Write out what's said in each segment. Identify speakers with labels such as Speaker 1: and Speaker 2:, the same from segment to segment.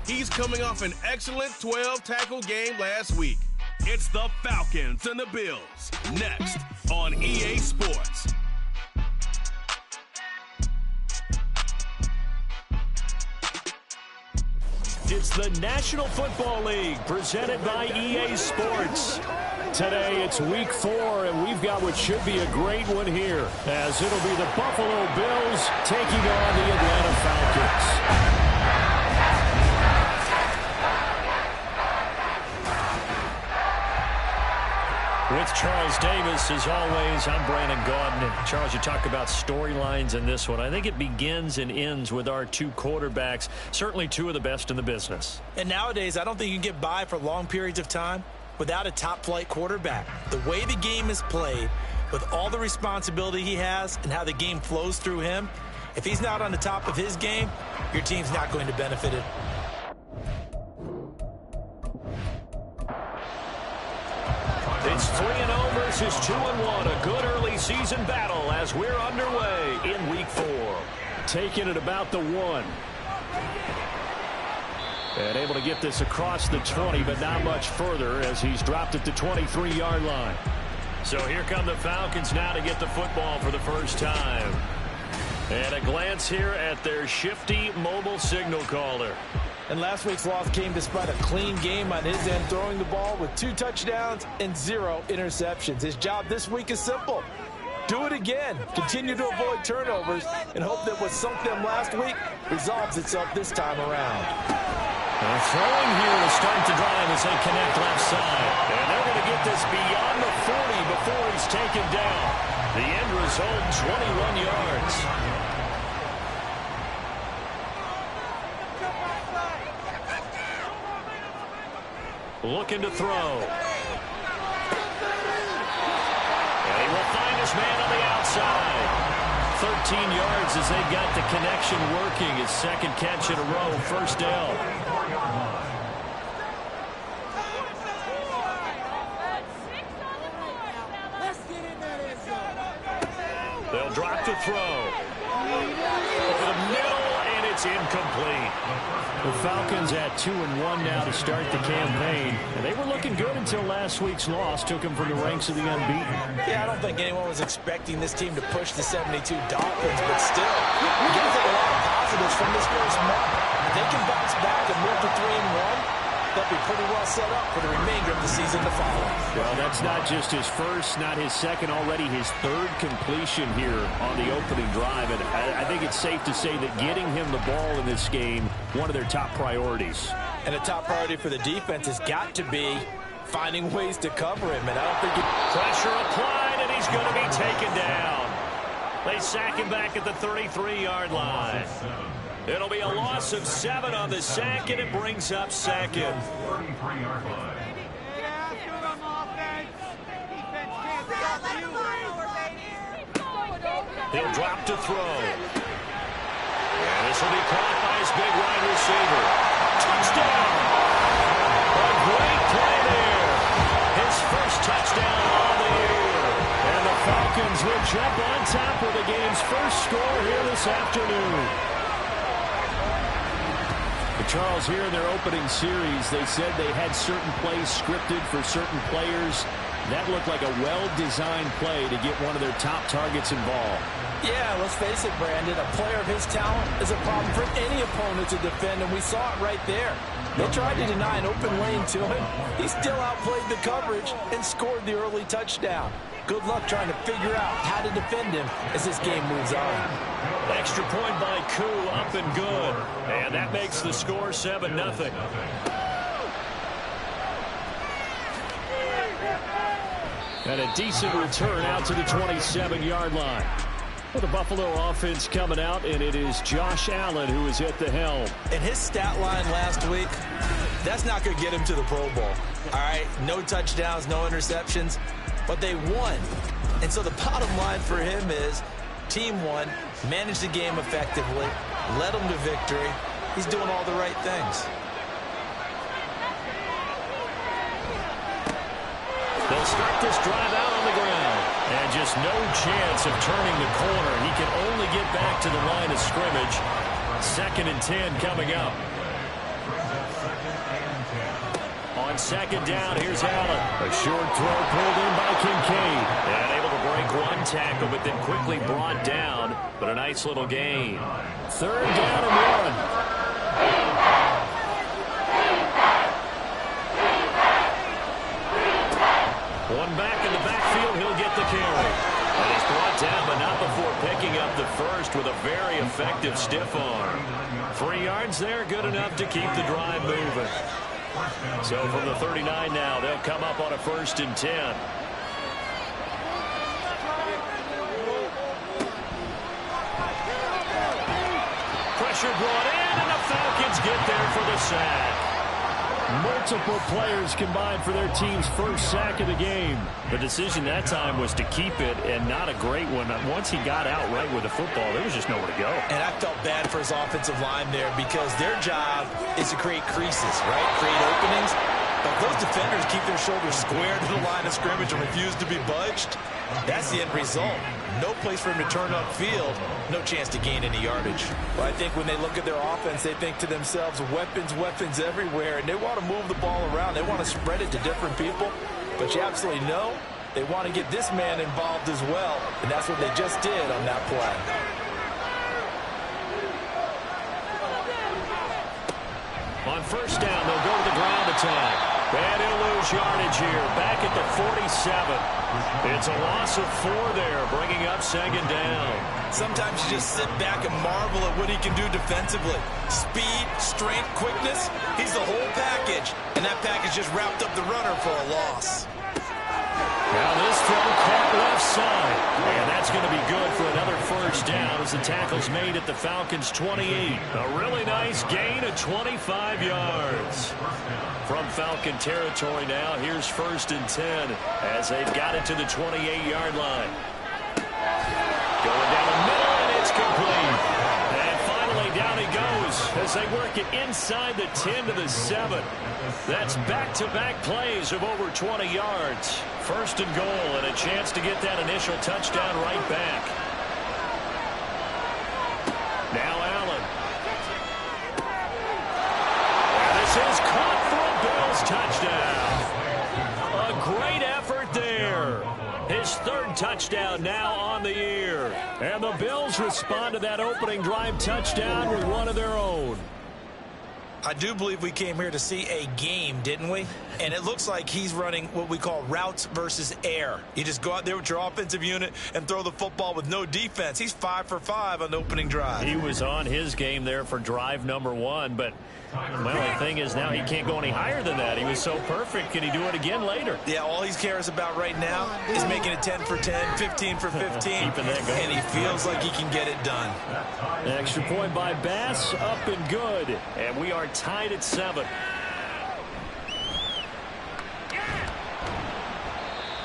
Speaker 1: He's coming off an excellent 12-tackle game last week. It's the Falcons and the Bills, next on EA Sports.
Speaker 2: It's the National Football League presented by EA Sports. Today it's week 4, and we've got what should be a great one here, as it'll be the Buffalo Bills taking on the Atlanta Falcons. With Charles Davis, as always, I'm Brandon Gaudin. And Charles, you talk about storylines in this one. I think it begins and ends with our two quarterbacks, certainly two of the best in the business.
Speaker 3: And nowadays, I don't think you can get by for long periods of time without a top-flight quarterback. The way the game is played, with all the responsibility he has and how the game flows through him, if he's not on the top of his game, your team's not going to benefit it.
Speaker 2: It's 3-0 versus 2-1. A good early season battle as we're underway in week 4. Taking it about the 1. And able to get this across the 20, but not much further as he's dropped it to 23-yard line. So here come the Falcons now to get the football for the first time. And a glance here at their shifty mobile signal caller.
Speaker 3: And last week's loss came despite a clean game on his end, throwing the ball with 2 touchdowns and 0 interceptions. His job this week is simple. Do it again. Continue to avoid turnovers and hope that what sunk them last week resolves itself this time around.
Speaker 2: They're throwing here to start the drive as they connect left side. And they're going to get this beyond the 40 before he's taken down. The end result, 21 yards. Looking to throw. And he will find his man on the outside. 13 yards as they got the connection working. His second catch in a row, first down. They'll drop to throw. Over the middle, and it's incomplete. The Falcons at 2-1 now to start the campaign. And they were looking good until last week's loss took them from the ranks of the unbeaten.
Speaker 3: Yeah, I don't think anyone was expecting this team to push the 72 Dolphins, but still, you got to take a lot of positives from this first month. If they can bounce back and move to 3-1, they'll be pretty well set up for the remainder of the season to follow.
Speaker 2: Well, that's not just his first, not his second, already his third completion here on the opening drive. And I think it's safe to say that getting him the ball in this game, one of their top priorities.
Speaker 3: And a top priority for the defense has got to be finding ways to cover him. And I don't think
Speaker 2: pressure applied, and he's going to be taken down. They sack him back at the 33-yard line. It'll be a loss of 7 on the sack, and it brings up second. He'll drop to throw. And this will be caught by his big wide receiver. Touchdown! A great play there. His first touchdown on the year. And the Falcons will jump on top of the game's first score here this afternoon. Charles, here in their opening series, they said they had certain plays scripted for certain players. That looked like a well-designed play to get one of their top targets involved.
Speaker 3: Yeah, let's face it, Brandon. A player of his talent is a problem for any opponent to defend, and we saw it right there. They tried to deny an open lane to him. He still outplayed the coverage and scored the early touchdown. Good luck trying to figure out how to defend him as this game moves on.
Speaker 2: Extra point by Koo, up and good. And that makes the score 7-0. And a decent return out to the 27-yard line. Well, the Buffalo offense coming out, and it is Josh Allen who is at the helm.
Speaker 3: And his stat line last week, that's not going to get him to the Pro Bowl. All right, no touchdowns, no interceptions, but they won. And so the bottom line for him is team won, managed the game effectively, led them to victory. He's doing all the right things.
Speaker 2: They'll start this drive out on the ground. And just no chance of turning the corner. He can only get back to the line of scrimmage. 2nd and 10 coming up. on second down. Here's Allen. A short throw pulled in by Kincaid. And able to break one tackle, but then quickly brought down. But a nice little gain. Third down and 1. One back in the backfield. He'll get the carry. And he's brought down, but not before picking up the first with a very effective stiff arm. 3 yards there, good enough to keep the drive moving. So from the 39 now, they'll come up on a 1st and 10. Pressure brought in, and the Falcons get there for the sack. Multiple players combined for their team's first sack of the game. The decision that time was to keep it, and not a great one. Once he got out right with the football, there was just nowhere to go.
Speaker 3: And I felt bad for his offensive line there because their job is to create creases, right? Create openings. But if those defenders keep their shoulders square to the line of scrimmage and refuse to be budged, that's the end result. No place for him to turn upfield. No chance to gain any yardage. Well, I think when they look at their offense, they think to themselves, weapons, weapons everywhere. And they want to move the ball around. They want to spread it to different people. But you absolutely know they want to get this man involved as well. And that's what they just did on that play.
Speaker 2: On 1st down, they'll go to the ground attack. And he'll lose yardage here, back at the 47. It's a loss of 4 there, bringing up 2nd down.
Speaker 3: Sometimes you just sit back and marvel at what he can do defensively. Speed, strength, quickness, he's the whole package. And that package just wrapped up the runner for a loss.
Speaker 2: Now this throw caught left side. And that's going to be good for another 1st down as the tackle's made at the Falcons' 28. A really nice gain of 25 yards. From Falcon territory now, here's 1st and 10 as they've got it to the 28-yard line. Going down the middle, and it's complete. And finally down he goes as they work it inside the 10 to the 7. That's back-to-back plays of over 20 yards. 1st and goal, and a chance to get that initial touchdown right back. Now Allen. And this is caught for a Bills touchdown. A great effort there. His 3rd touchdown now on the year. And the Bills respond to that opening drive touchdown with one of their own.
Speaker 3: I do believe we came here to see a game, didn't we? And it looks like he's running what we call routes versus air. You just go out there with your offensive unit and throw the football with no defense. He's 5 for 5 on the opening drive.
Speaker 2: He was on his game there for drive number 1, but well, the thing is now he can't go any higher than that. He was so perfect. Can he do it again later?
Speaker 3: Yeah, all he cares about right now is making it 10 for 10, 15 for 15.
Speaker 2: Keeping that going.
Speaker 3: And he feels like he can get it done.
Speaker 2: An extra point by Bass, up and good. And we are tied at 7.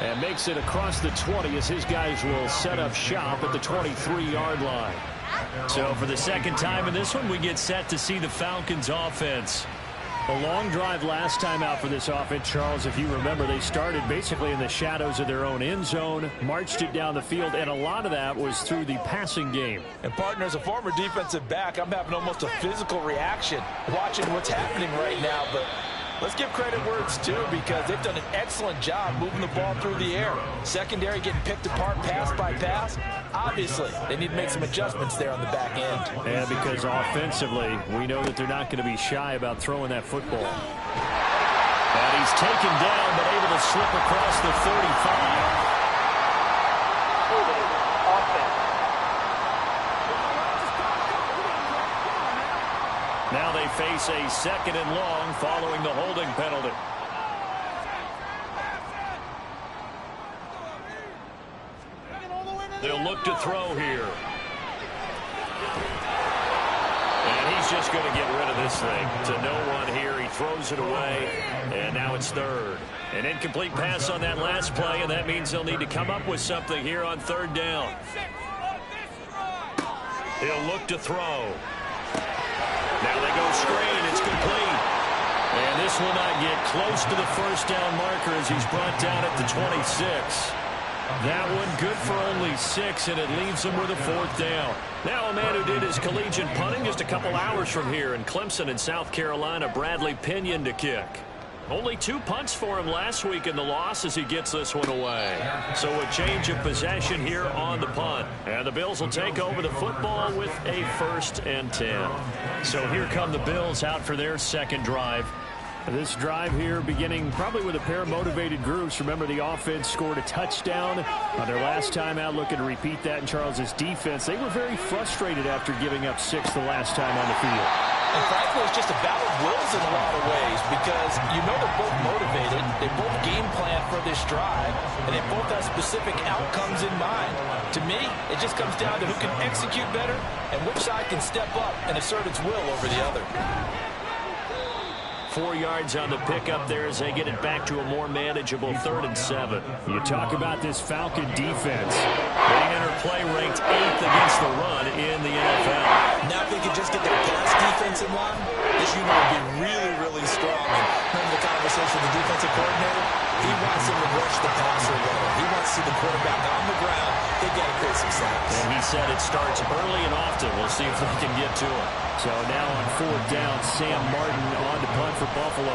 Speaker 2: And makes it across the 20 as his guys will set up shop at the 23-yard line. So for the 2nd time in this one, we get set to see the Falcons offense. A long drive last time out for this offense, Charles. If you remember, they started basically in the shadows of their own end zone, marched it down the field, and a lot of that was through the passing game.
Speaker 3: And, partner, as a former defensive back, I'm having almost a physical reaction watching what's happening right now. But let's give credit where it's due because they've done an excellent job moving the ball through the air. Secondary getting picked apart pass by pass. Obviously, they need to make some adjustments there on the back end.
Speaker 2: And because offensively, we know that they're not going to be shy about throwing that football. And he's taken down, but able to slip across the 35. Now they face a 2nd and long following the holding penalty. They'll look to throw here. And he's just going to get rid of this thing to no one here. He throws it away, and now it's 3rd. An incomplete pass on that last play, and that means they'll need to come up with something here on 3rd down. He'll look to throw. Now they go screen. It's complete. And this will not get close to the 1st down marker as he's brought down at the 26. That one good for only 6, and it leaves him with a 4th down. Now a man who did his collegiate punting just a couple hours from here in Clemson in South Carolina, Bradley Pinion to kick. Only 2 punts for him last week in the loss as he gets this one away. So a change of possession here on the punt. And the Bills will take over the football with a 1st and 10. So here come the Bills out for their second drive.
Speaker 4: This drive here beginning probably with a pair of motivated groups. Remember, the offense scored a touchdown on their last time out, looking to repeat that in Charles' defense. They were very frustrated after giving up 6 the last time on the field.
Speaker 3: And frankly, it's just a battle of wills in a lot of ways because you know they're both motivated. They both game plan for this drive, and they both have specific outcomes in mind. To me, it just comes down to who can execute better and which side can step up and assert its will over the other.
Speaker 2: 4 yards on the pickup there as they get it back to a more manageable 3rd and 7.
Speaker 4: You talk about this Falcon defense.
Speaker 2: They enter play ranked 8th against the run in the NFL.
Speaker 3: Now if they can just get their pass defense in line, this unit will be really, really strong. And remember the conversation with the defensive coordinator? He wants them to rush the passer well. He wants to see the quarterback on the ground. They got to create some sacks.
Speaker 2: And he said it starts early and often. We'll see if they can get to it.
Speaker 4: So now on 4th down, Sam Martin on to punt for Buffalo.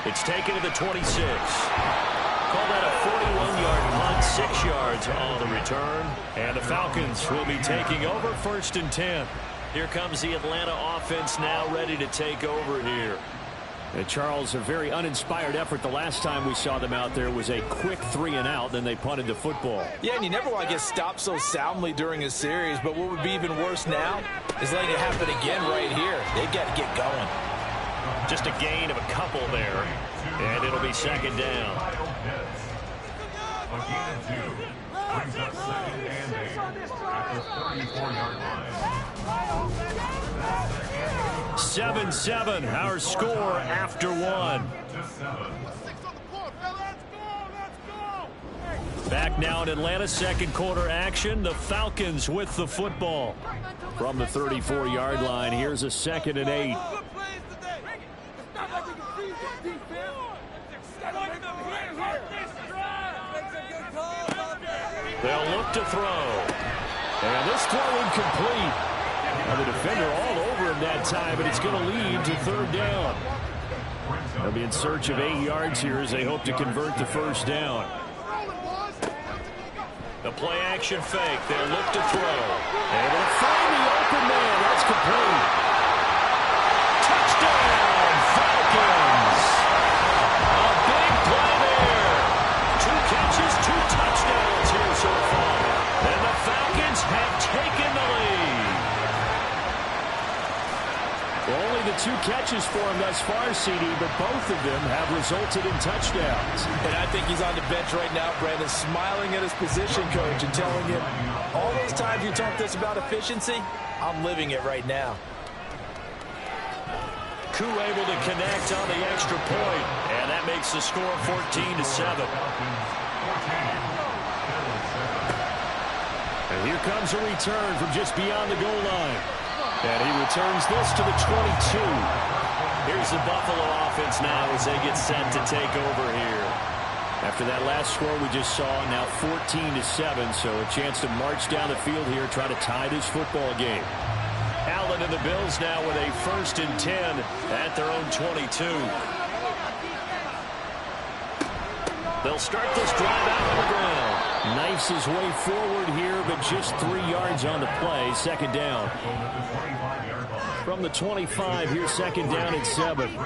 Speaker 2: It's taken to the 26. Call that a 41-yard punt, 6 yards on the return. And the Falcons will be taking over 1st and 10. Here comes the Atlanta offense now ready to take over here.
Speaker 4: And Charles, a very uninspired effort. The last time we saw them out there was a quick 3 and out, then they punted the football.
Speaker 3: Yeah, and you never want to get stopped so soundly during a series, but what would be even worse now is letting it happen again right here. They've got to get going.
Speaker 2: Just a gain of a couple there, and it'll be 2nd down.
Speaker 5: Brings up 2nd and 8 at the 34-yard line.
Speaker 4: 7-7, our score after 1. Back now in Atlanta, 2nd quarter action. The Falcons with the football. From the 34-yard line, here's a 2nd and 8.
Speaker 2: They'll look to throw.
Speaker 4: And this throw incomplete. Now the defender all over him that time, but it's going to lead to 3rd down. They'll be in search of 8 yards here as they hope to convert the 1st down.
Speaker 2: The play action fake. They'll look to throw.
Speaker 4: Able to find the open man. That's complete.
Speaker 2: Touchdown, Falcons. A big play there. 2 catches, 2 touchdowns here so far. And the Falcons have taken the lead.
Speaker 4: Well, only the 2 catches for him thus far, CD, but both of them have resulted in touchdowns.
Speaker 3: And I think he's on the bench right now, Brandon, smiling at his position coach and telling him, all those times you talked to us about efficiency, I'm living it right now.
Speaker 2: Koo able to connect on the extra point, and that makes the score 14-7.
Speaker 4: And here comes a return from just beyond the goal line. And he returns this to the 22.
Speaker 2: Here's the Buffalo offense now as they get set to take over here.
Speaker 4: After that last score we just saw, now 14-7, so a chance to march down the field here, try to tie this football game.
Speaker 2: Allen and the Bills now with a 1st and 10 at their own 22. They'll start this drive out on the ground.
Speaker 4: Knifes his way forward here, but just 3 yards on the play. 2nd down. From the 25, here's 2nd down and 7.
Speaker 2: And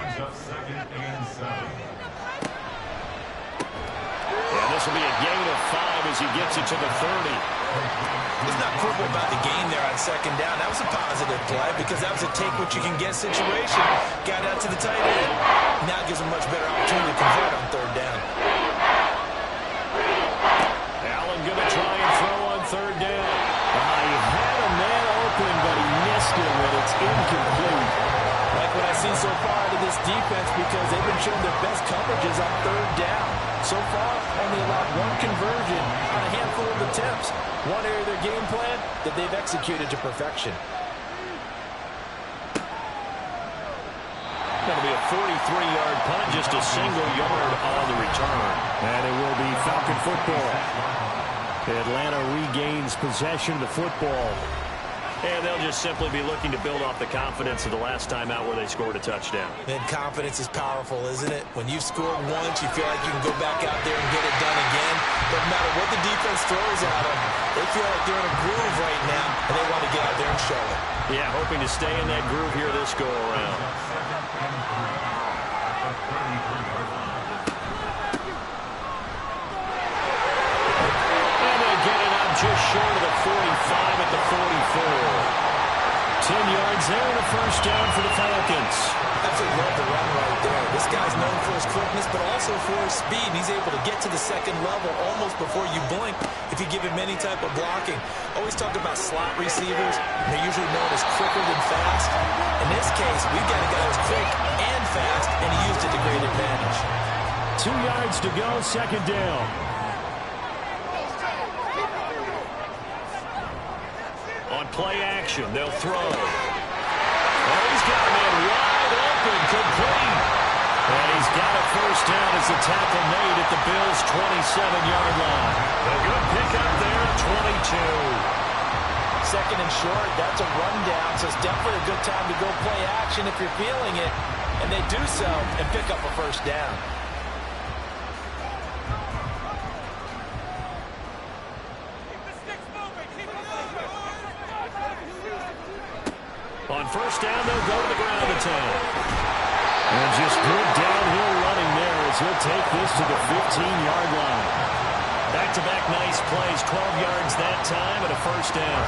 Speaker 2: this will be a gain of 5 as he gets it to the 30.
Speaker 3: He's not quibble about the gain there on 2nd down. That was a positive play because that was a take-what-you-can-get situation. Got out to the tight end. Now gives him much better opportunity to convert on 3rd down.
Speaker 2: Allen going to try and throw on 3rd down.
Speaker 4: He had a man open, but he missed him, and it's incomplete.
Speaker 3: Like what I've seen so far out of this defense because they've been showing their best coverages on 3rd down. So far, only allowed 1 conversion on a handful of attempts. One area of their game plan that they've executed to perfection.
Speaker 2: That'll be a 43-yard punt, just a single yard on the return.
Speaker 4: And it will be Falcon football. Atlanta regains possession of the football. And they'll just simply be looking to build off the confidence of the last time out where they scored a touchdown.
Speaker 3: And confidence is powerful, isn't it? When you've scored once, you feel like you can go back out there and get it done again. No matter what the defense throws at them, they feel like they're in a groove right now, and they want to get out there and show it.
Speaker 4: Yeah, hoping to stay in that groove here this go-around. Just short of the 45 at the 44. 10 yards there and a first down for the Falcons.
Speaker 3: Absolutely love the run right there. This guy's known for his quickness, but also for his speed. And he's able to get to the second level almost before you blink if you give him any type of blocking. Always talk about slot receivers. They're usually known as quicker than fast. In this case, we've got a guy who's quick and fast, and he used it to great advantage.
Speaker 4: 2 yards to go, second down. On play action, they'll throw. Oh, he's got a man wide open, complete. And he's got a first down as the tackle made at the Bills' 27-yard line. A good pickup there at 22.
Speaker 3: Second and short, that's a rundown, so it's definitely a good time to go play action if you're feeling it. And they do so and pick up a first down.
Speaker 4: On first down, they'll go to the ground attack. And just good downhill running there as he'll take this to the 15-yard line. Back-to-back nice plays, 12 yards that time and a first down.